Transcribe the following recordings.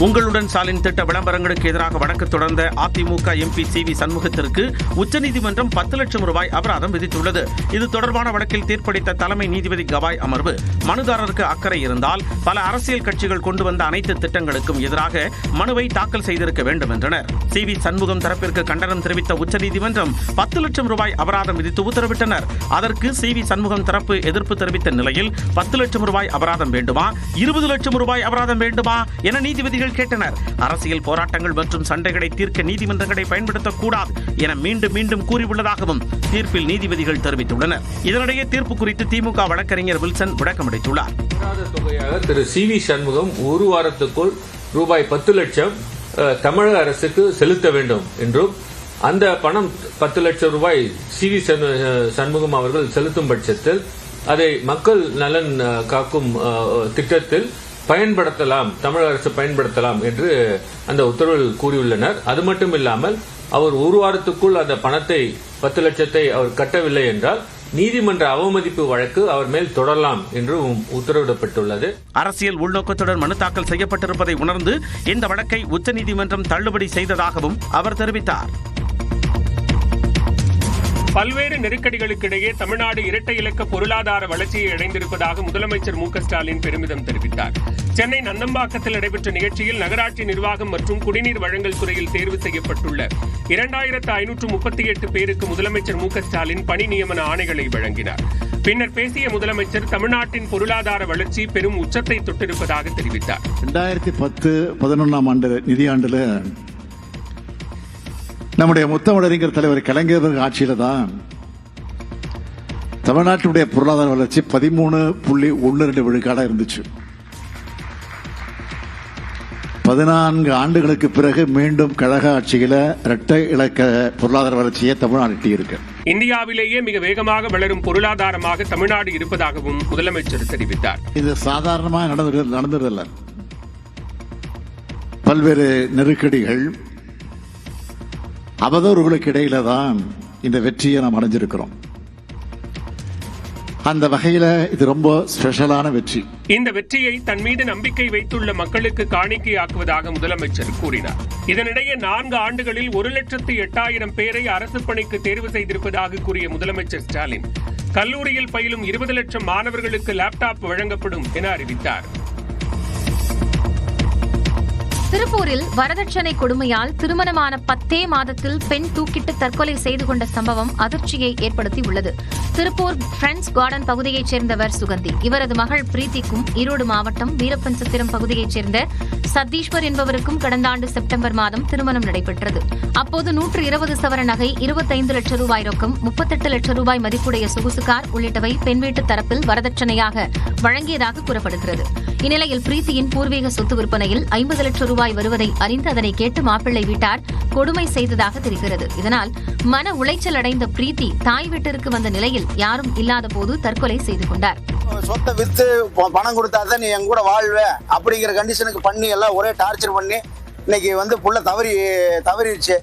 உங்களுடன் ஸ்டாலின் திட்ட விளம்பரங்களுக்கு எதிராக வழக்கு தொடர்ந்த அதிமுக எம்பி சி.வி. சண்முகத்திற்கு உச்சநீதிமன்றம் 10 லட்சம் ரூபாய் அபராதம் விதித்துள்ளது. இது தொடர்பான வழக்கில் தீர்ப்பளித்த தலைமை நீதிபதி கவாய் அமர்வு, மனுதாரருக்கு அக்கறை இருந்தால் பல அரசியல் கட்சிகள் கொண்டு வந்த அனைத்து திட்டங்களுக்கும் எதிராக மனுவை தாக்கல் செய்திருக்க வேண்டும் என்றனர். சி.வி. சண்முகம் தரப்பிற்கு கண்டனம் தெரிவித்த உச்சநீதிமன்றம் 10 லட்சம் ரூபாய் அபராதம் விதித்து உத்தரவிட்டனர். அதற்கு சி.வி. சண்முகம் தரப்பு எதிர்ப்பு தெரிவித்த நிலையில் 10 லட்சம் ரூபாய் அபராதம் வேண்டுமா, 20 லட்சம் ரூபாய் அபராதம் வேண்டுமா என நீதிபதிகள் கேட்டனர். அரசியல் போராட்டங்கள் மற்றும் சண்டைகளை தீர்க்க நீதிமன்றங்களை பயன்படுத்தக்கூடாது என மீண்டும் மீண்டும் கூறியுள்ளதாகவும் தீர்ப்பில் நீதிபதிகள் தெரிவித்துள்ளனர். இதனிடையே தீர்ப்பு குறித்து திமுக வழக்கறிஞர் வில்சன் விளக்கமளித்துள்ளார். தொகையாக திரு சி.வி. சண்முகம் ஒரு வாரத்துக்குள் ரூபாய் 10 லட்சம் தமிழக அரசுக்கு செலுத்த வேண்டும் என்றும், அந்த பணம் 10 லட்சம் ரூபாய் சி.வி. சண்முகம் அவர்கள் செலுத்தும் பட்சத்தில் அதை மக்கள் நலன் காக்கும் திட்டத்தில் பயன்படுத்தலாம், தமிழக அரசு பயன்படுத்தலாம் என்று அந்த உத்தரவில் கூறியுள்ளனர். அது மட்டும் இல்லாமல் அவர் ஒரு வாரத்துக்குள் அந்த பணத்தை 10 லட்சத்தை அவர் கட்டவில்லை என்றால் நீதிமன்ற அவமதிப்பு வழக்கு அவர் மேல் தொடரலாம் என்று உத்தரவிடப்பட்டுள்ளது. அரசியல் உள்நோக்கத்துடன் மனு தாக்கல் செய்யப்பட்டிருப்பதை உணர்ந்து இந்த வழக்கை உச்சநீதிமன்றம் தள்ளுபடி செய்ததாகவும் அவர் தெரிவித்தார். பல்வேறு நெருக்கடிகளுக்கிடையே தமிழ்நாடு இரட்டை இலக்க பொருளாதார வளர்ச்சியை அடைந்திருப்பதாக முதலமைச்சர் மு.க.ஸ்டாலின் பெருமிதம் தெரிவித்தார். சென்னை நந்தம்பாக்கத்தில் நடைபெற்ற நிகழ்ச்சியில் நகராட்சி நிர்வாகம் மற்றும் குடிநீர் வழங்கல் துறையில் தேர்வு செய்யப்பட்டுள்ள 2538 பேருக்கு முதலமைச்சர் மு.க.ஸ்டாலின் பணி நியமன ஆணைகளை வழங்கினார். பின்னர் பேசிய முதலமைச்சர் தமிழ்நாட்டின் பொருளாதார வளர்ச்சி பெரும் உச்சத்தை தொட்டிருப்பதாக தெரிவித்தார். 2010-11 ஆண்டு நிதியாண்டுல நம்முடைய முத்தமிழறிஞர் தலைவர் கலைஞர் ஆட்சியில தான் தமிழ்நாட்டினுடைய பொருளாதார வளர்ச்சி 13.12 விழுக்காடா இருந்துச்சு. 14 ஆண்டுகளுக்கு பிறகு மீண்டும் கழக ஆட்சியில இரட்டை இலக்க பொருளாதார வளர்ச்சியை தமிழ்நாடு எட்டியிருக்கு. இந்தியாவிலேயே மிக வேகமாக வளரும் பொருளாதாரமாக தமிழ்நாடு இருப்பதாகவும் முதலமைச்சர் தெரிவித்தார். இது சாதாரணமாக நடந்ததில்லை. பல்வேறு நெருக்கடிகள், அவதூறுகளுக்கு இடையில தான் இந்த வெற்றியை நாம் அடைஞ்சிருக்கிறோம். அந்த வகையில இது ரொம்ப ஸ்பெஷலான வெற்றி. இந்த வெற்றியை தன் மீது நம்பிக்கை வைத்துள்ள மக்களுக்கு காணிக்கையாக்குவதாக முதலமைச்சர் கூறினார். இதனிடையே 4 ஆண்டுகளில் 1,08,000 பேரை அரசு பணிக்கு தேர்வு செய்திருப்பதாக கூறிய முதலமைச்சர் ஸ்டாலின், கல்லூரியில் பயிலும் 20 லட்சம் மாணவர்களுக்கு லேப்டாப் வழங்கப்படும் என அறிவித்தார். திருப்பூரில் வரதட்சணை கொடுமையால் திருமணமான 10 மாதத்தில் பெண் தூக்கிட்டு தற்கொலை செய்து கொண்ட சம்பவம் அதிர்ச்சியை ஏற்படுத்தியுள்ளது. திருப்பூர் பிரெண்ட்ஸ் கார்டன் பகுதியைச் சேர்ந்தவர் சுகந்தி. இவரது மகள் பிரீத்திக்கும் ஈரோடு மாவட்டம் வீரப்பன்சத்திரம் பகுதியைச் சேர்ந்த சத்தீஸ்வர் என்பவருக்கும் கடந்த ஆண்டு செப்டம்பர் மாதம் திருமணம் நடைபெற்றது. அப்போது 120 சவர நகை, 25 லட்சம் ரூபாய் ரொக்கம், 38 லட்சம் ரூபாய் மதிப்புடைய சொகுசு கார் உள்ளிட்டவை பெண் வீட்டு தரப்பில் வரதட்சணையாக வழங்கியதாக கூறப்படுகிறது. இந்நிலையில் பிரீத்தியின் பூர்வீக சொத்து விற்பனையில் 50 லட்சம் ரூபாய் வருவதை அறிந்து அதனை கேட்டு மாப்பிள்ளை வீட்டார் கொடுமை செய்ததாக தெரிகிறது. இதனால் மன உளைச்சல் அடைந்த பிரீத்தி தாய் வீட்டிற்கு வந்த நிலையில் யாரும் இல்லாத போது தற்கொலை செய்து கொண்டார். சொத்தை வித்து பணம் கொடுத்தாதான் நீ என் கூட வாழ்வ அப்படிங்கிற கண்டிஷனுக்கு பண்ணி எல்லாம் ஒரே டார்ச்சர் பண்ணி இன்னைக்கு புள்ள தவறிடுச்சு,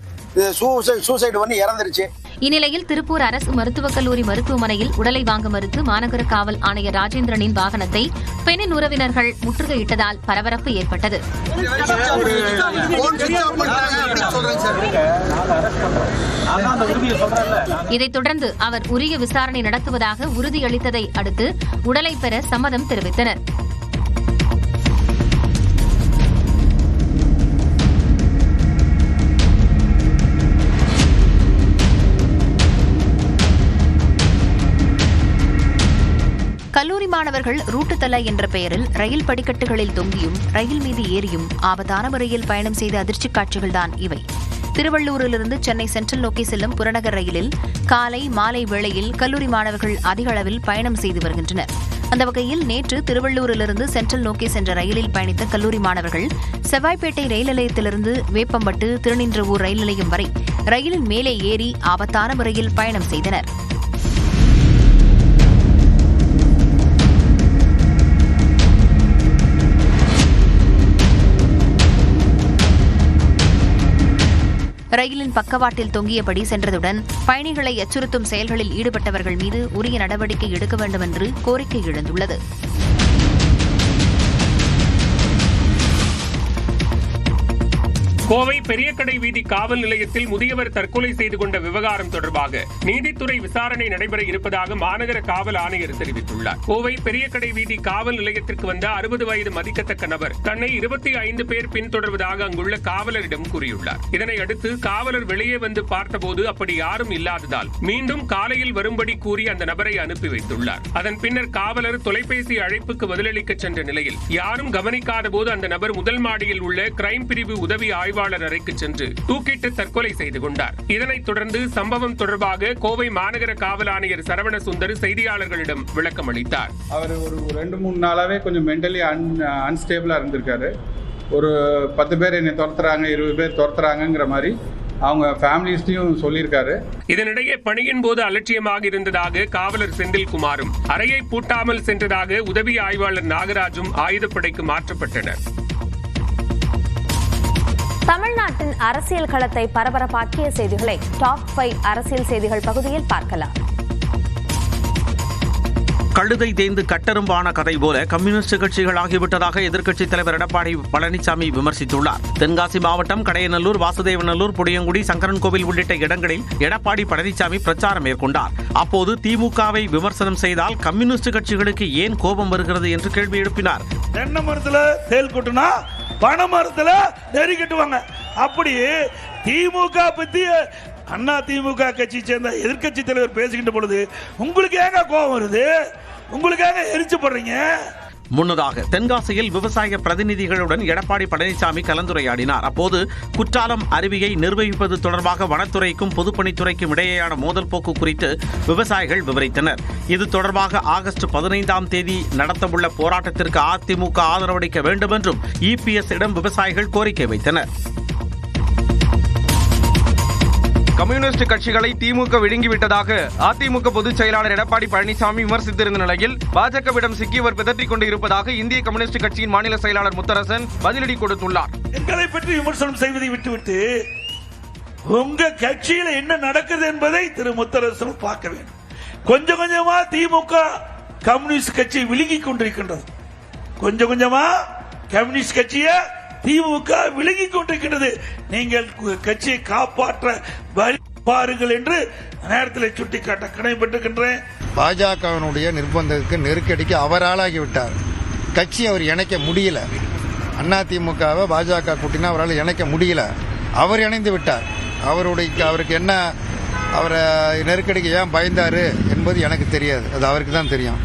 சூசைடு பண்ணி இறந்துருச்சு. இந்நிலையில் திருப்பூர் அரசு மருத்துவக் கல்லூரி மருத்துவமனையில் உடலை வாங்க மறுத்து மாநகர காவல் ஆணையர் ராஜேந்திரனின் வாகனத்தை பெண்ணின் உறவினர்கள் முற்றுகையிட்டதால் பரபரப்பு ஏற்பட்டது. இதைத் தொடர்ந்து அவர் உரிய விசாரணை நடத்துவதாக உறுதியளித்ததை அடுத்து உடலை பெற சம்மதம் தெரிவித்தனர். கல்லூரி மாணவர்கள் ரூட்டுத்தல என்ற பெயரில் ரயில் படிக்கட்டுகளில் தொங்கியும் ரயில் மீது ஏறியும் ஆபத்தான முறையில் பயணம் செய்த அதிர்ச்சி காட்சிகள்தான் இவை. திருவள்ளூரிலிருந்து சென்னை சென்ட்ரல் நோக்கி செல்லும் புறநகர் ரயிலில் காலை மாலை வேளையில் கல்லூரி மாணவர்கள் அதிக அளவில் பயணம் செய்து வருகின்றனர். அந்த வகையில் நேற்று திருவள்ளூரிலிருந்து சென்ட்ரல் நோக்கி சென்ற ரயிலில் பயணித்த கல்லூரி மாணவர்கள் செவ்வாய்ப்பேட்டை ரயில் நிலையத்திலிருந்து வேப்பம்பட்டு திருநின்றவூர் ரயில் நிலையம் வரை ரயிலின் மேலே ஏறி ஆபத்தான முறையில் பயணம் செய்தனர். ரயிலின் பக்கவாட்டில் தொங்கியபடி சென்றதுடன் பயணிகளை அச்சுறுத்தும் செயல்களில் ஈடுபட்டவர்கள் மீது உரிய நடவடிக்கை எடுக்க வேண்டும் என்று கோரிக்கை எழுந்துள்ளது. கோவை பெரியகடை வீதி காவல் நிலையத்தில் முதியவர் தற்கொலை செய்து கொண்ட விவகாரம் தொடர்பாக நீதித்துறை விசாரணை நடைபெற இருப்பதாக மாநகர காவல் ஆணையர் தெரிவித்துள்ளார். கோவை பெரியகடை வீதி காவல் நிலையத்திற்கு வந்த 60 வயது மதிக்கத்தக்க நபர் தன்னை 25 பேர் பின்தொடர்வதாக அங்குள்ள காவலரிடம் கூறியுள்ளார். இதனை அடுத்து காவலர் வெளியே வந்து பார்த்தபோது அப்படி யாரும் இல்லாததால் மீண்டும் காலையில் வரும்படி கூறி அந்த நபரை அனுப்பி வைத்துள்ளார். அதன் பின்னர் காவலர் தொலைபேசி அழைப்புக்கு பதிலளிக்க சென்ற நிலையில் யாரும் கவனிக்காத போது அந்த நபர் முதல் மாடியில் உள்ள கிரைம் பிரிவு உதவி ஆய்வாளர் அறைக்கு சென்று தூக்கிட்டு தற்கொலை செய்து கொண்டார். இதனைத் தொடர்ந்து சம்பவம் தொடர்பாக கோவை மாநகர காவல் ஆணையர் சரவண சுந்தர் செய்தியாளர்களிடம் விளக்கம் அளித்தார். அவர் ஒரு 2-3 நாளாவே கொஞ்சம் மென்டலி அன்ஸ்டேபிளா இருந்திருக்காரு. ஒரு 10 பேர் என்னை துரத்துறாங்க, 20 பேர் துரத்துறாங்கிற மாதிரி அவங்க ஃபேமிலிஸ்டையும் சொல்லியிருக்காரு. இதனிடையே பணியின் போது அலட்சியமாக இருந்ததாக காவலர் செந்தில்குமாரும் அறையை பூட்டாமல் சென்றதாக உதவி ஆய்வாளர் நாகராஜும் ஆயுதப்படைக்கு மாற்றப்பட்டனர். தமிழ்நாட்டின் அரசியல் களத்தை பரபரப்பாக்கிய செய்திகளை டாப் 5 அரசியல் செய்திகள் பகுதியில் பார்க்கலாம். கழுதை தேய்ந்து கட்டெரும்பான கதை போல கம்யூனிஸ்ட் கட்சிகள் ஆகிவிட்டதாக எதிர்க்கட்சித் தலைவர் எடப்பாடி பழனிசாமி விமர்சித்துள்ளார். தென்காசி மாவட்டம் கடையநல்லூர், வாசுதேவநல்லூர், புடியங்குடி, சங்கரன்கோவில் உள்ளிட்ட இடங்களில் எடப்பாடி பழனிசாமி பிரச்சாரம் மேற்கொண்டார். அப்போது திமுகவை விமர்சனம் செய்தால் கம்யூனிஸ்ட் கட்சிகளுக்கு ஏன் கோபம் வருகிறது என்று கேள்வி எழுப்பினார். தென்னை மரத்துல தேல் கொட்டுனா பனை மரத்துல நெறி கட்டுவாங்க. அப்படி திமுக பத்தி அண்ணா திமுக கட்சி சேர்ந்த எதிர்க்கட்சி தலைவர் பேசுகின்ற பொழுது உங்களுக்கு ஏங்க கோபம் வருது? உங்களுக்கு ஏங்க எரிச்சு போடுறீங்க? முன்னதாக தென்காசியில் விவசாய பிரதிநிதிகளுடன் எடப்பாடி பழனிசாமி கலந்துரையாடினார். அப்போது குற்றாலம் அருவியை நிர்வகிப்பது தொடர்பாக வனத்துறைக்கும் பொதுப்பணித்துறைக்கும் இடையேயான மோதல் போக்கு குறித்து விவசாயிகள் விவரித்தனர். இது தொடர்பாக ஆகஸ்ட் 15ஆம் தேதி நடத்தவுள்ள போராட்டத்திற்கு அதிமுக ஆதரவளிக்க வேண்டும் என்றும் இபிஎஸ் இடம் விவசாயிகள் கோரிக்கை வைத்தனர். கம்யூனிஸ்ட் கட்சிகளை திமுக விழுங்கிவிட்டதாக அதிமுக பொதுச் செயலாளர் எடப்பாடி பழனிசாமி விமர்சித்திருந்த நிலையில் பாஜகவிடம் சிக்கியவர் பிதற்றிக் கொண்டு இருப்பதாக இந்திய கம்யூனிஸ்ட் கட்சியின் மாநில செயலாளர் முத்தரசன் பதிலடி கொடுத்துள்ளார். எங்களை பற்றி விமர்சனம் செய்வதை விட்டுவிட்டு உங்க கட்சியில் என்ன நடக்குது என்பதை திரு முத்தரசன் பார்க்க வேண்டும். கொஞ்சம் கொஞ்சமா திமுக கம்யூனிஸ்ட் கட்சியை விழுங்கிக் கொண்டிருக்கின்றது. கொஞ்சம் கொஞ்சமா கம்யூனிஸ்ட் கட்சியை திமுக விலகிக் கொண்டிருக்கிறது. நீங்கள் கட்சியை காப்பாற்ற பாருங்கள் என்று நேரத்தில் சுட்டிக்காட்ட கடமைப்பட்டிருக்கின்றேன். பாஜகவினுடைய நிர்பந்தத்துக்கு நெருக்கடிக்கு அவர் ஆளாகிவிட்டார். கட்சி அவர் இணைக்க முடியல. அண்ணா திமுகவை பாஜக கூட்டினா அவரால் இணைக்க முடியல. அவர் இணைந்து விட்டார். அவருக்கு என்ன அவரை நெருக்கடிக்கு ஏன் பயந்தாரு என்பது எனக்கு தெரியாது. அது அவருக்கு தான் தெரியும்.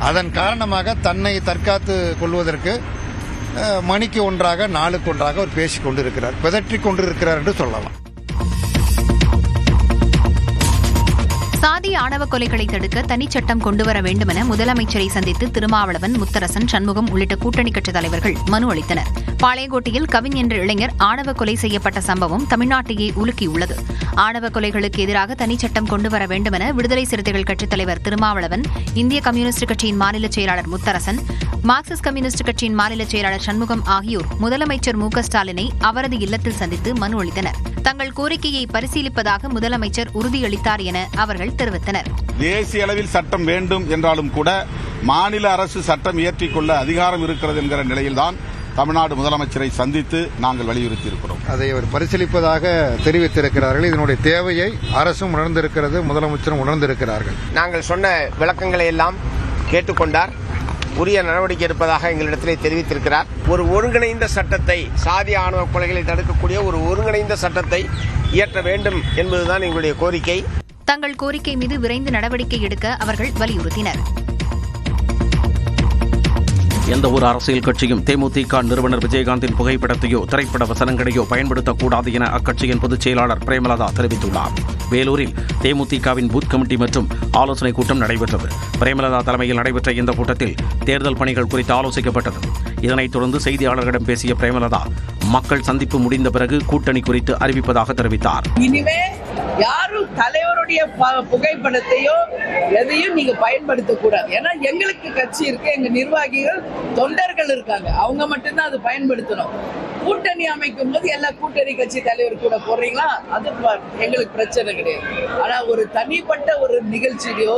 அதன் காரணமாக தன்னை தற்காத்து கொள்வதற்கு மணிக்கு ஒன்றாக நாளுக்கு ஒன்றாக அவர் பேசிக் கொண்டிருக்கிறார், பிதற்றிக் கொண்டிருக்கிறார் என்று சொல்லலாம். சாதி ஆணவ கொலைகளை தடுக்க தனிச்சட்டம் கொண்டுவர வேண்டுமென முதலமைச்சரை சந்தித்து திருமாவளவன், முத்தரசன், சண்முகம் உள்ளிட்ட கூட்டணி கட்சித் தலைவர்கள் மனு அளித்தனர். பாளையங்கோட்டையில் கவின் என்ற இளைஞர் ஆணவ கொலை செய்யப்பட்ட சம்பவம் தமிழ்நாட்டையே உலுக்கியுள்ளது. ஆணவ கொலைகளுக்கு எதிராக தனிச்சட்டம் கொண்டுவர வேண்டுமென விடுதலை சிறுத்தைகள் கட்சித் தலைவர் திருமாவளவன், இந்திய கம்யூனிஸ்ட் கட்சியின் மாநில செயலாளர் முத்தரசன், மார்க்சிஸ்ட் கம்யூனிஸ்ட் கட்சியின் மாநில செயலாளர் சண்முகம் ஆகியோர் முதலமைச்சர் மு.க.ஸ்டாலினை அவரது இல்லத்தில் சந்தித்து மனு அளித்தனர். தங்கள் கோரிக்கையை பரிசீலிப்பதாக முதலமைச்சர் உறுதியளித்தார் என அவர்கள் தெரிவித்தனர். தேசிய அளவில் சட்டம் வேண்டும் என்றாலும் கூட மாநில அரசு சட்டம் இயற்றிக் கொள்ள அதிகாரம் இருக்கிறது என்கிற நிலையில்தான் தமிழ்நாடு முதலமைச்சரை சந்தித்து நாங்கள் வலியுறுத்தி இருக்கிறோம். அதை அவர் பரிசீலிப்பதாக தெரிவித்திருக்கிறார்கள். இதனுடைய தேவையை அரசும் உணர்ந்திருக்கிறது, முதலமைச்சரும் உணர்ந்திருக்கிறார்கள். நாங்கள் சொன்ன விளக்கங்களை எல்லாம் கேட்டுக்கொண்டார். உரிய நடவடிக்கை எடுப்பதாக எங்களிடத்திலே தெரிவித்திருக்கிறார். ஒரு ஒருங்கிணைந்த சட்டத்தை, சாதி ஆணவ கொலைகளை தடுக்கக்கூடிய ஒரு ஒருங்கிணைந்த சட்டத்தை இயற்ற வேண்டும் என்பதுதான் எங்களுடைய கோரிக்கை. தங்கள் கோரிக்கை மீது விரைந்து நடவடிக்கை எடுக்க அவர்கள் வலியுறுத்தினர். எந்த ஒரு அரசியல் கட்சியும் தேமுதிக நிறுவனர் விஜயகாந்தின் புகைப்படத்தையோ திரைப்பட வசனங்களையோ பயன்படுத்தக்கூடாது என அக்கட்சியின் பொதுச் செயலாளர் பிரேமலதா தெரிவித்துள்ளார். வேலூரில் தேமுதிகவின் பூத் கமிட்டி மற்றும் ஆலோசனைக் கூட்டம் நடைபெற்றது. பிரேமலதா தலைமையில் நடைபெற்ற இந்த கூட்டத்தில் தேர்தல் பணிகள் குறித்து ஆலோசிக்கப்பட்டது. இதனைத் தொடர்ந்து செய்தியாளர்களிடம் பேசிய பிரேமலதா, மக்கள் சந்திப்பு முடிந்த பிறகு கூட்டணி குறித்து அறிவிப்பதாக தெரிவித்தார். இனிமே யாரும் தலைவருடைய புகைப்படத்தையோ எதையும் நீங்க பயன்படுத்த கூடாது. ஏன்னா எங்களுக்கு கட்சி இருக்கு, எங்க நிர்வாகிகள் தொண்டர்கள் இருக்காங்க, அவங்க மட்டும்தான் அதை பயன்படுத்தணும். கூட்டணி அமைக்கும் போது எல்லா கூட்டணி கட்சி தலைவர் கூட போடுறீங்களா, அது எங்களுக்கு பிரச்சனை கிடையாது. ஆனா ஒரு தனிப்பட்ட ஒரு நிகழ்ச்சியிலையோ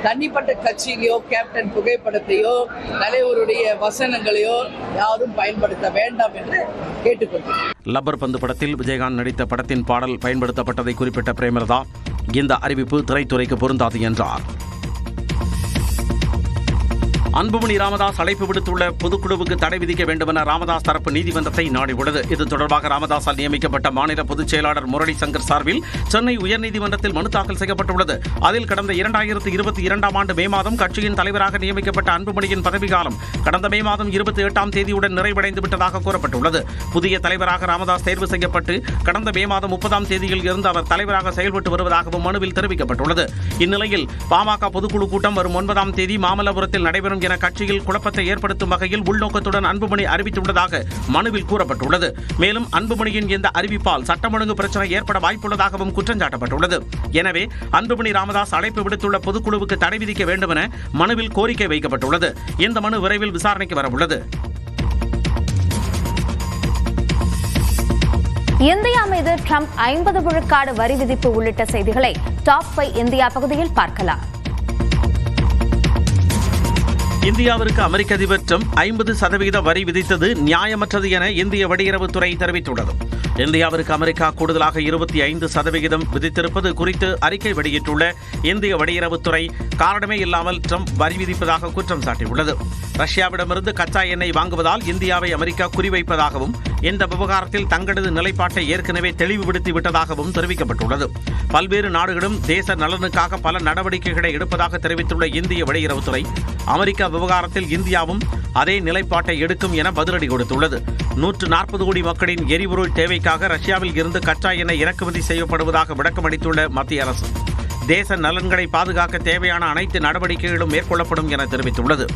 தனிப்பட்ட கட்சியிலையோ கேப்டன் புகைப்படத்தையோ தலைவருடைய வசனங்களையோ யாரும் பயன்படுத்த வேண்டாம் என்று கேட்டுக்கொள்கிறேன். லப்பர் பந்து படத்தில் விஜயகாந்த் நடித்த படத்தின் பாடல் பயன்படுத்தப்பட்டதை குறிப்பிட்ட பிரேமலதா, இந்த அறிவிப்பு திரைத்துறைக்கு பொருந்தாது என்றார். அன்புமணி ராமதாஸ் அழைப்பு விடுத்துள்ள பொதுக்குழுவுக்கு தடை விதிக்க வேண்டுமென ராமதாஸ் தரப்பு நீதிமன்றத்தை நாடியுள்ளது. இது தொடர்பாக ராமதாஸால் நியமிக்கப்பட்ட மாநில பொதுச் செயலாளர் முரளி சங்கர் சார்பில் சென்னை உயர்நீதிமன்றத்தில் மனு தாக்கல் செய்யப்பட்டுள்ளது. அதில் கடந்த 2022 ஆண்டு மே மாதம் கட்சியின் தலைவராக நியமிக்கப்பட்ட அன்புமணியின் பதவிக்காலம் கடந்த மே மாதம் 28ஆம் தேதியுடன் நிறைவடைந்து விட்டதாக கூறப்பட்டுள்ளது. புதிய தலைவராக ராமதாஸ் தேர்வு செய்யப்பட்டு கடந்த மே மாதம் 30ஆம் தேதியில் இருந்து அவர் தலைவராக செயல்பட்டு வருவதாகவும் மனுவில் தெரிவிக்கப்பட்டுள்ளது. இந்நிலையில் பாமக பொதுக்குழு கூட்டம் வரும் 9ஆம் தேதி மாமல்லபுரத்தில் நடைபெறும் என கட்சியில் குழப்பத்தை ஏற்படுத்தும் வகையில் உள்நோக்கத்துடன் அன்புமணி அறிவித்துள்ளதாக மனுவில் கூறப்பட்டுள்ளது. மேலும் அன்புமணியின் இந்த அறிவிப்பால் சட்டம் ஒழுங்கு பிரச்சனை ஏற்பட வாய்ப்புள்ளதாகவும் குற்றம் சாட்டப்பட்டுள்ளது. எனவே அன்புமணி ராமதாஸ் அழைப்பு விடுத்துள்ள பொதுக்குழுவுக்கு தடை விதிக்க வேண்டும் என மனுவில் கோரிக்கை வைக்கப்பட்டுள்ளது. இந்த மனு விரைவில் விசாரணைக்கு வரவுள்ளது. இந்தியா மீது ட்ரம்ப் 50 விழுக்காடு வரி விதிப்பு உள்ளிட்ட செய்திகளை டாப் 5 இந்தியா பகுதியில் பார்க்கலாம். இந்தியாவிற்கு அமெரிக்க அதிபர் ட்ரம்ப் 50% வரி விதித்தது நியாயமற்றது என இந்திய வெளியுறவுத்துறை தெரிவித்துள்ளது. இந்தியாவிற்கு அமெரிக்கா கூடுதலாக 25% விதித்திருப்பது குறித்து அறிக்கை வெளியிட்டுள்ள இந்திய வெளியுறவுத்துறை காரணமே இல்லாமல் ட்ரம்ப் வரி விதிப்பதாக குற்றம் சாட்டியுள்ளது. ரஷ்யாவிடமிருந்து கச்சா எண்ணெய் வாங்குவதால் இந்தியாவை அமெரிக்கா குறிவைப்பதாகவும் இந்த விவகாரத்தில் தங்களது நிலைப்பாட்டை ஏற்கனவே தெளிவுபடுத்தி விட்டதாகவும் தெரிவிக்கப்பட்டுள்ளது. பல்வேறு நாடுகளும் தேச நலனுக்காக பல நடவடிக்கைகளை எடுப்பதாக தெரிவித்துள்ள இந்திய வெளியுறவுத்துறை அமெரிக்கா விவகாரத்தில் இந்தியாவும் அதே நிலைப்பாட்டை எடுக்கும் என பதிலடி கொடுத்துள்ளது. 140 கோடி மக்களின் எரிபொருள் தேவைக்காக ரஷ்யாவில் இருந்து கச்சா எண்ணெய் இறக்குமதி செய்யப்படுவதாக விளக்கமளித்துள்ள மத்திய அரசு தேச நலன்களை பாதுகாக்க தேவையான அனைத்து நடவடிக்கைகளும் மேற்கொள்ளப்படும் என தெரிவித்துள்ளது.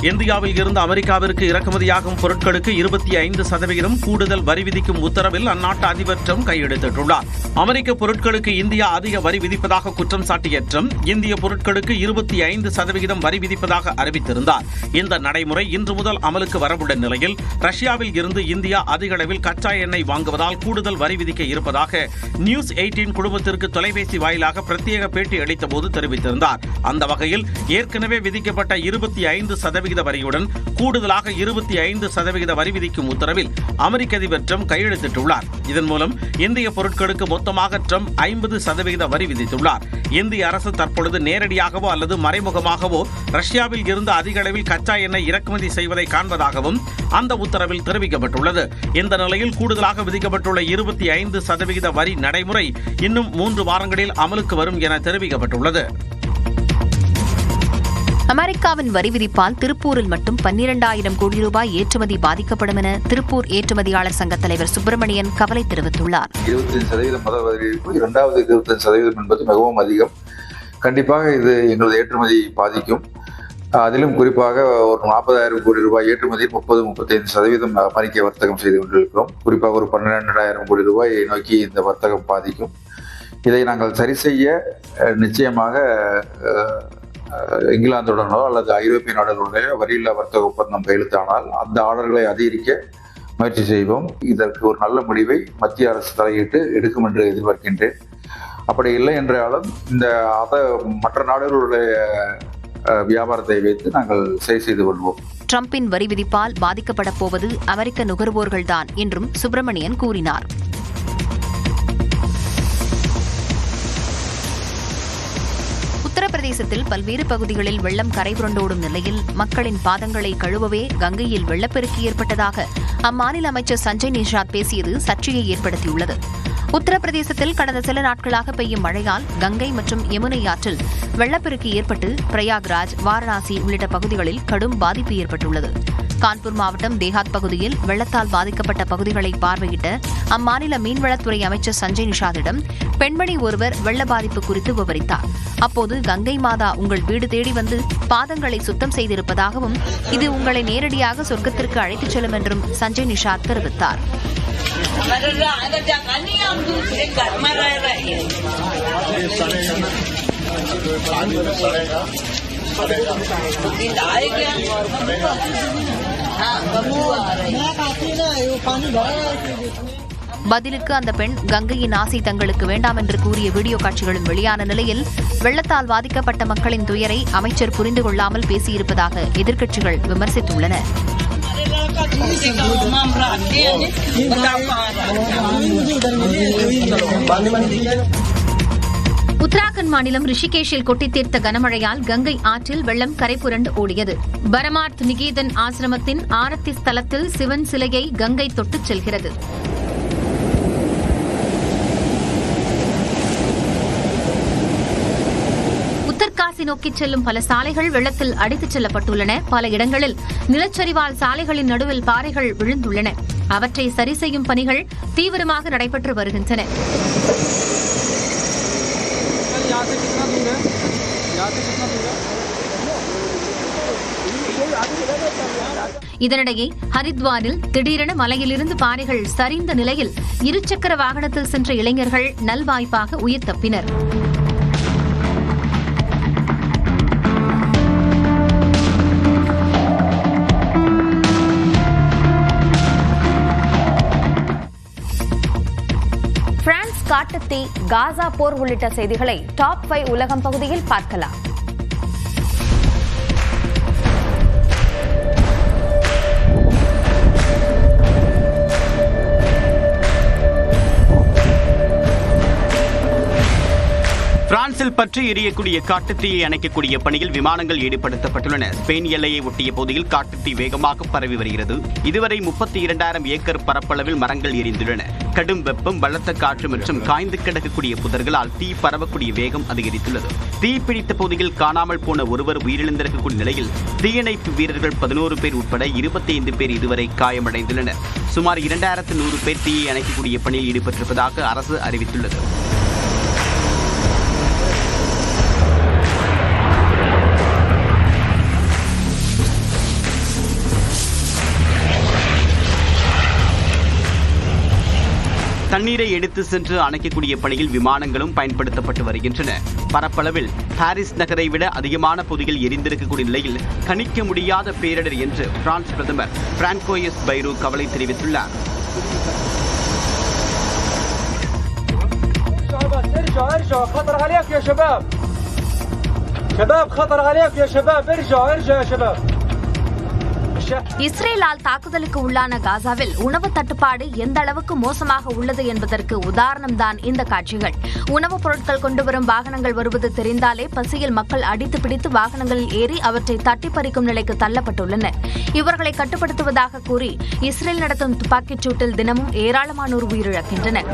இந்தியாவில் இருந்து அமெரிக்காவிற்கு இறக்குமதியாகும் பொருட்களுக்கு 25% கூடுதல் வரி விதிக்கும் உத்தரவில் அந்நாட்டு அதிபர் ட்ரம்ப் கையெழுத்திட்டுள்ளார். அமெரிக்க பொருட்களுக்கு இந்தியா அதிக வரி விதிப்பதாக குற்றம் சாட்டிய ட்ரம்ப் இந்திய பொருட்களுக்கு 25% வரி விதிப்பதாக அறிவித்திருந்தார். இந்த நடைமுறை இன்று முதல் அமலுக்கு வரவுள்ள நிலையில் ரஷ்யாவில் இருந்து இந்தியா அதிக அளவில் கச்சா எண்ணெய் வாங்குவதால் கூடுதல் வரி விதிக்க இருப்பதாக நியூஸ் 18 குழுமத்திற்கு தொலைபேசி வாயிலாக பிரத்யேக பேட்டி அளித்த போது தெரிவித்திருந்தார். அந்த வகையில் ஏற்கனவே விதிக்கப்பட்ட 25% வரியுடன் கூடுதலாக 25% வரி விதிக்கும் உத்தரவில் அமெரிக்க அதிபர் ட்ரம்ப் கையெழுத்திட்டுள்ளார். இதன் மூலம் இந்திய பொருட்களுக்கு மொத்தமாக ட்ரம்ப் 50% வரி விதித்துள்ளார். இந்திய அரசு தற்பொழுது நேரடியாகவோ அல்லது மறைமுகமாகவோ ரஷ்யாவில் இருந்து அதிக அளவில் கச்சா எண்ணெய் இறக்குமதி செய்வதை காண்பதாகவும் அந்த உத்தரவில் தெரிவிக்கப்பட்டுள்ளது. இந்த நிலையில் கூடுதலாக விதிக்கப்பட்டுள்ள 25% வரி நடைமுறை இன்னும் 3 வாரங்களில் அமலுக்கு வரும் என தெரிவிக்கப்பட்டுள்ளது. அமெரிக்காவின் வரி விதிப்பால் திருப்பூரில் மட்டும் 12,000 கோடி ரூபாய் ஏற்றுமதி பாதிக்கப்படும் என திருப்பூர் ஏற்றுமதியாளர் சங்க தலைவர் சுப்பிரமணியன் கவலை தெரிவித்துள்ளார். 25% முதல் வரி விதிப்பு, இரண்டாவது 25% என்பது மிகவும் அதிகம். கண்டிப்பாக இது எங்களது ஏற்றுமதி பாதிக்கும். அதிலும் குறிப்பாக ஒரு 40,000 கோடி ரூபாய் ஏற்றுமதியில் 30-35% அமெரிக்க வர்த்தகம் செய்து கொண்டிருக்கிறோம். குறிப்பாக ஒரு 12,000 கோடி ரூபாய் நோக்கி இந்த வர்த்தகம் பாதிக்கும். இதை நாங்கள் சரி செய்ய நிச்சயமாக இங்கிலாந்துடனோ அல்லது ஐரோப்பிய நாடுகளுடைய வரியில்லா வர்த்தக ஒப்பந்தம் கையெழுத்தானால் அந்த ஆர்டர்களை அதிகரிக்க முயற்சி செய்வோம். இதற்கு ஒரு நல்ல முடிவை மத்திய அரசு தலையிட்டு எடுக்கும் என்று எதிர்பார்க்கின்றேன். அப்படி இல்லை என்றாலும் இந்த மற்ற நாடுகளுடைய வியாபாரத்தை வைத்து நாங்கள் சரி செய்து கொள்வோம். ட்ரம்பின் வரி விதிப்பால் பாதிக்கப்பட போவது அமெரிக்க நுகர்வோர்கள்தான் என்றும் சுப்பிரமணியன் கூறினார். உத்தரப்பிரதேசத்தில் பல்வேறு பகுதிகளில் வெள்ளம் கரைபுரண்டோடும் நிலையில் மக்களின் பாதங்களை கழுவவே கங்கையில் வெள்ளப்பெருக்கு ஏற்பட்டதாக அம்மாநில அமைச்சர் சஞ்சய் நிஷாத் பேசியது சர்ச்சையை ஏற்படுத்தியுள்ளது. உத்தரப்பிரதேசத்தில் கடந்த சில நாட்களாக பெய்யும் மழையால் கங்கை மற்றும் யமுனை ஆற்றில் வெள்ளப்பெருக்கு ஏற்பட்டு பிரயாக்ராஜ், வாரணாசி உள்ளிட்ட பகுதிகளில் கடும் பாதிப்பு ஏற்பட்டுள்ளது. கான்பூர் மாவட்டம் தேஹாத் பகுதியில் வெள்ளத்தால் பாதிக்கப்பட்ட பகுதிகளை பார்வையிட்ட அம்மாநில மீன்வளத்துறை அமைச்சர் சஞ்சய் நிஷாத்திடம் பெண்மணி ஒருவர் வெள்ள பாதிப்பு குறித்து விவரித்தார். அப்போது கங்கை மாதா உங்கள் வீடு தேடி வந்து பாதங்களை சுத்தம் செய்திருப்பதாகவும் இது உங்களை நேரடியாக சொர்க்கத்திற்கு அழைத்துச் செல்லும் என்றும் சஞ்சய் நிஷாத் தெரிவித்தார். பதிலுக்கு அந்த பெண் கங்கையின் ஆசை தங்களுக்கு வேண்டாம் என்று கூறிய வீடியோ காட்சிகளும் வெளியான நிலையில் வெள்ளத்தால் பாதிக்கப்பட்ட மக்களின் துயரை அமைச்சர் புரிந்து கொள்ளாமல் பேசியிருப்பதாக எதிர்க்கட்சிகள் விமர்சித்துள்ளன. உத்தராகண்ட் மாநிலம் ரிஷிகேஷில் கொட்டித் தீர்த்த கனமழையால் கங்கை ஆற்றில் வெள்ளம் கரைபுரண்டு ஓடியது. பரமார்த் நிகேதன் ஆசிரமத்தின் ஆரத்தி ஸ்தலத்தில் சிவன் சிலையை கங்கை தொட்டுச் செல்கிறது. உத்தர்காசி நோக்கிச் செல்லும் பல சாலைகள் வெள்ளத்தில் அடித்துச் செல்லப்பட்டுள்ளன. பல இடங்களில் நிலச்சரிவால் சாலைகளின் நடுவில் பாறைகள் விழுந்துள்ளன. அவற்றை சரி செய்யும் பணிகள் தீவிரமாக நடைபெற்று வருகின்றன. இதனிடையே ஹரித்வாரில் திடீரென மலையிலிருந்து பாறைகள் சரிந்த நிலையில் இருசக்கர வாகனத்தில் சென்ற இளைஞர்கள் நல்வாய்ப்பாக உயிர் தப்பினர். பிரான்ஸ் காட்டுத்தீ, காசா போர் உள்ளிட்ட செய்திகளை டாப் 5 உலகம் பகுதியில் பார்க்கலாம். பிரான்சில் பற்றி எரியக்கூடிய காட்டுத்தீயை அணைக்கக்கூடிய பணியில் விமானங்கள் ஈடுபடுத்தப்பட்டுள்ளன. ஸ்பெயின் எல்லையை ஒட்டிய பகுதியில் காட்டுத்தீ வேகமாக பரவி வருகிறது. இதுவரை 32,000 ஏக்கர் பரப்பளவில் மரங்கள் எரிந்துள்ளன. கடும் வெப்பம், பலத்த காற்று மற்றும் காய்ந்து கிடக்கக்கூடிய புதர்களால் தீ பரவக்கூடிய வேகம் அதிகரித்துள்ளது. தீ பிடித்த பகுதியில் காணாமல் போன ஒருவர் உயிரிழந்திருக்கக்கூடிய நிலையில் தீயணைப்பு வீரர்கள் 11 பேர் உட்பட 25 பேர் இதுவரை காயமடைந்துள்ளனர். சுமார் 2100 பேர் தீயை அணைக்கக்கூடிய பணியில் ஈடுபட்டிருப்பதாக அரசு அறிவித்துள்ளது. தண்ணீரை எடுத்து சென்று அணைக்கக்கூடிய பணியில் விமானங்களும் பயன்படுத்தப்பட்டு வருகின்றன. பரப்பளவில் பாரிஸ் நகரை விட அதிகமான பகுதியில் எரிந்திருக்கக்கூடிய நிலையில் கணிக்க முடியாத பேரிடர் என்று பிரான்ஸ் பிரதமர் பிரான்கோயிஸ் பைரோ கவலை தெரிவித்துள்ளார். இஸ்ரேலால் தாக்குதலுக்கு உள்ளான காசாவில் உணவு தட்டுப்பாடு எந்த அளவுக்கு மோசமாக உள்ளது என்பதற்கு உதாரணம்தான் இந்த காட்சிகள். உணவுப் பொருட்கள் கொண்டுவரும் வாகனங்கள் வருவது தெரிந்தாலே பசியில் மக்கள் அடித்து பிடித்து வாகனங்களில் ஏறி அவற்றை தட்டி பறிக்கும் நிலைக்கு தள்ளப்பட்டுள்ளனர். இவர்களை கட்டுப்படுத்துவதாக கூறி இஸ்ரேல் நடத்தும் துப்பாக்கிச் சூட்டில் தினமும் ஏராளமானோர் உயிரிழக்கின்றனர்.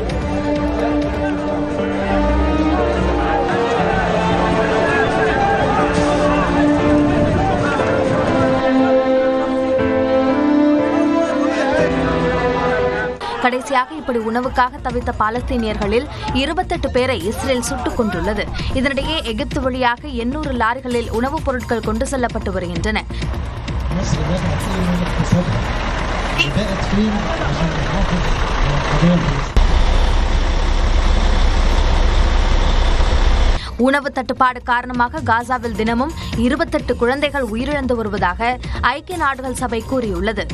கடைசியாக இப்படி உணவுக்காக தவித்த பாலஸ்தீனியர்களில் 28 பேரை இஸ்ரேல் சுட்டுக் கொண்டுள்ளது. இதனிடையே எகிப்து வழியாக 800 லாரிகளில் உணவுப் பொருட்கள் கொண்டு செல்லப்பட்டு வருகின்றன. உணவு தட்டுப்பாடு காரணமாக காசாவில் தினமும் 28 குழந்தைகள் உயிரிழந்து வருவதாக ஐக்கிய நாடுகள் சபை கூறியுள்ளது.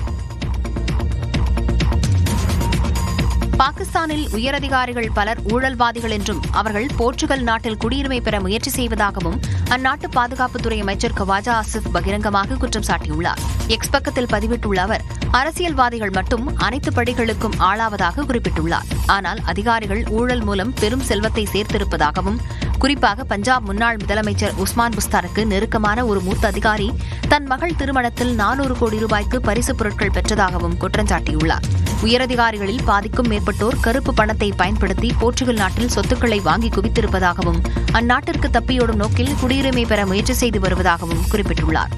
பாகிஸ்தானில் உயரதிகாரிகள் பலர் ஊழல்வாதிகள் என்றும் அவர்கள் போர்ச்சுகல் நாட்டில் குடியுரிமை பெற முயற்சி செய்வதாகவும் அந்நாட்டு பாதுகாப்புத்துறை அமைச்சர் கவாஜா ஆசிப் பகிரங்கமாக குற்றம் சாட்டியுள்ளார். எக்ஸ் பக்கத்தில் பதிவிட்டுள்ள அவர் அரசியல்வாதிகள் மட்டும் அனைத்து படிகளுக்கும் ஆளாவதாக குறிப்பிட்டுள்ளார். ஆனால் அதிகாரிகள் ஊழல் மூலம் பெரும் செல்வத்தை சேர்த்திருப்பதாகவும், குறிப்பாக பஞ்சாப் முன்னாள் முதலமைச்சர் உஸ்மான் புஸ்தாருக்கு நெருக்கமான ஒரு மூத்த அதிகாரி தன் மகள் திருமணத்தில் 400 கோடி ரூபாய்க்கு பரிசுப் பொருட்கள் பெற்றதாகவும் குற்றம் சாட்டியுள்ளார். உயரதிகாரிகளில் பாதிக்கும் மேற்பட்டோர் கருப்பு பணத்தை பயன்படுத்தி போர்ச்சுகல் நாட்டில் சொத்துக்களை வாங்கி குவித்திருப்பதாகவும் அந்நாட்டிற்கு தப்பியோடும் நோக்கில் குடியுரிமை பெற முயற்சி செய்து வருவதாகவும் குறிப்பிட்டுள்ளார்.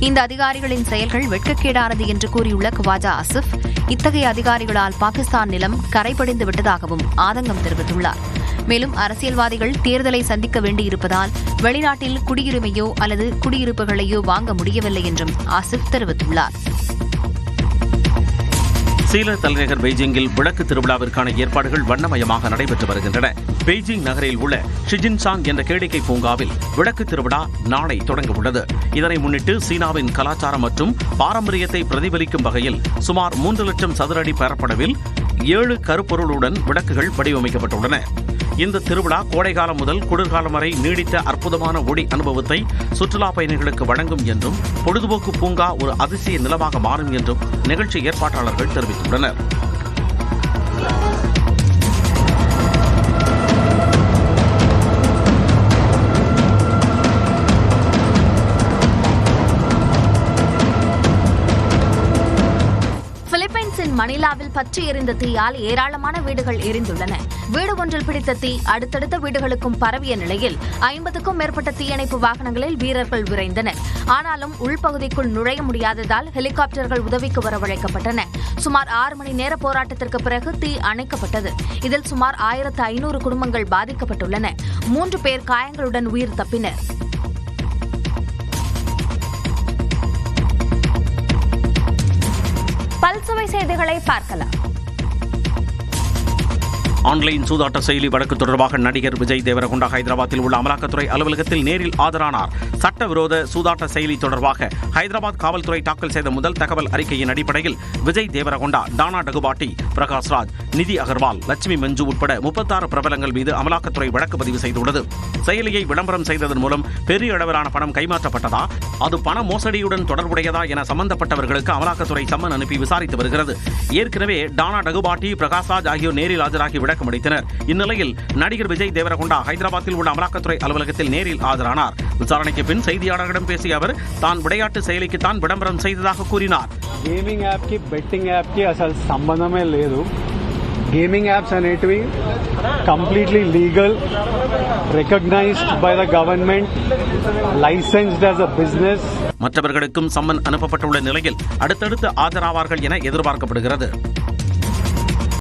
இந்த அதிகாரிகளின் செயல்கள் வெட்கக்கேடானது என்று கூறியுள்ள கவாஜா ஆசிப், இத்தகைய அதிகாரிகளால் பாகிஸ்தான் நிலம் கரைபடிந்து விட்டதாகவும் ஆதங்கம் தெரிவித்துள்ளார். மேலும் அரசியல்வாதிகள் தேர்தலை சந்திக்க வேண்டியிருப்பதால் வெளிநாட்டில் குடியுரிமையோ அல்லது குடியிருப்புகளையோ வாங்க முடியவில்லை என்றும் ஆசிப் தெரிவித்துள்ளார். சீன தலைநகர் பெய்ஜிங்கில் விளக்கு திருவிழாவிற்கான ஏற்பாடுகள் வண்ணமயமாக நடைபெற்று வருகின்றன. பெய்ஜிங் நகரில் உள்ள ஷிஜின்சாங் என்ற கேளிக்கை பூங்காவில் விளக்கு திருவிழா நாளை தொடங்க உள்ளது. இதனை முன்னிட்டு சீனாவின் கலாச்சாரம் மற்றும் பாரம்பரியத்தை பிரதிபலிக்கும் வகையில் சுமார் 3 லட்சம் சதுர அடி பரப்பளவில் 7 கருப்பொருளுடன் விளக்குகள் வடிவமைக்கப்பட்டுள்ளன. இந்த திருவிழா கோடைகாலம் முதல் குளிர்காலம் வரை நீடித்த அற்புதமான ஒளி அனுபவத்தை சுற்றுலா பயணிகளுக்கு வழங்கும் என்றும் பொழுதுபோக்கு பூங்கா ஒரு அதிசய நிலமாக மாறும் என்றும் நிகழ்ச்சி ஏற்பாட்டாளர்கள் தெரிவித்துள்ளனர். மணிலாவில் பற்றி எரிந்த தீயால் ஏராளமான வீடுகள் எரிந்துள்ளன. வீடு ஒன்றில் பிடித்த தீ அடுத்தடுத்த வீடுகளுக்கும் பரவிய நிலையில் 50க்கும் மேற்பட்ட தீயணைப்பு வாகனங்களில் வீரர்கள் விரைந்தனர். ஆனாலும் உள்பகுதிக்குள் நுழைய முடியாததால் ஹெலிகாப்டர்கள் உதவிக்கு வரவழைக்கப்பட்டன. சுமார் 6 மணி நேர போராட்டத்திற்கு பிறகு தீ அணைக்கப்பட்டது. இதில் சுமார் 1500 குடும்பங்கள் பாதிக்கப்பட்டுள்ளன. 3 பேர் காயங்களுடன் உயிர் தப்பினர். பல்சுவை செய்திகளை பார்க்கலாம். ஆன்லைன் சூதாட்ட செயலி வழக்கு தொடர்பாக நடிகர் விஜய் தேவரகொண்டா ஹைதராபாத்தில் உள்ள அமலாக்கத்துறை அலுவலகத்தில் நேரில் ஆஜரானார். சட்டவிரோத சூதாட்ட செயலி தொடர்பாக ஹைதராபாத் காவல்துறை தாக்கல் செய்த முதல் தகவல் அறிக்கையின் அடிப்படையில் விஜய் தேவரகொண்டா, டானா டகுபாட்டி, பிரகாஷ் ராஜ், நிதி அகர்வால், லட்சுமி மஞ்சு உட்பட 36 பிரபலங்கள் மீது அமலாக்கத்துறை வழக்கு பதிவு செய்துள்ளது. செயலியை விளம்பரம் செய்ததன் மூலம் பெரிய அளவிலான பணம் கைமாற்றப்பட்டதா, அது பண மோசடியுடன் தொடர்புடையதா என சம்பந்தப்பட்டவர்களுக்கு அமலாக்கத்துறை சம்மன் அனுப்பி விசாரித்து வருகிறது. ஏற்கனவே டானா டகுபாட்டி, பிரகாஷ் ராஜ் ஆகியோர் நேரில் ஆஜராகி விளக்கம் அளித்தனர். இந்நிலையில் நடிகர் விஜய் தேவரகொண்டா ஹைதராபாத்தில் உள்ள அமலாக்கத்துறை அலுவலகத்தில் நேரில் ஆஜரானார். விசாரணைக்கு பின் செய்தியாளர்களிடம் பேசிய அவர் தான் விளையாட்டு செயலிக்கு தான் விளம்பரம் செய்ததாக கூறினார். గేమింగ్ యాప్ కి బెట్టింగ్ యాప్ కి అసలు సంబంధమే లేదు. గేమింగ్ యాప్స్ అనేటివి completely legal, recognised by the government, licensed as a business. மற்றவர்களுக்கும் சம்மன் அனுப்பப்பட்டுள்ள நிலையில் அடுத்தடுத்து ஆஜராவார்கள் என எதிர்பார்க்கப்படுகிறது.